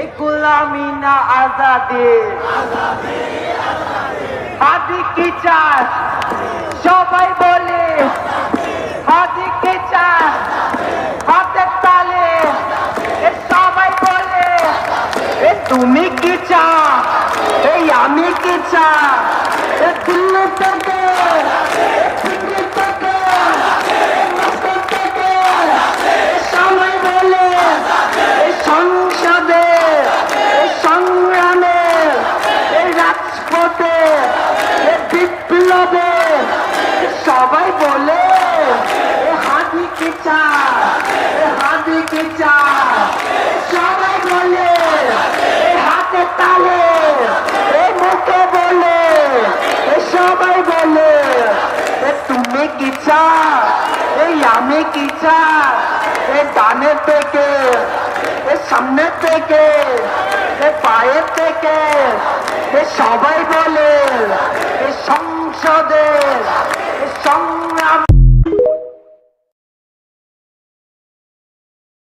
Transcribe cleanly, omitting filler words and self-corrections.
এই গোলামি না আজাদে, হাদি কি চাস সবাই বলে, হাদি কি চাস হাতের তালে, সবাই বলে তুমি কি চাও, এই আমি কি চাই, দিল্লি থেকে দিল্লি থেকে মস্কো থেকে সবাই বলে সংসদে সংগ্রামে রাজপথে বিপ্লবে সবাই বলে হাদি কি চায়, হাদি কি চায়, সবাই বলে হাতে তালে, মুখে বলে সবাই বলে তুমি কি চাও, এই আমি কি চাই, ডানে থেকে সামনে থেকে পায়ের থেকে সবাই বলে সংসদে সংগ্রাম।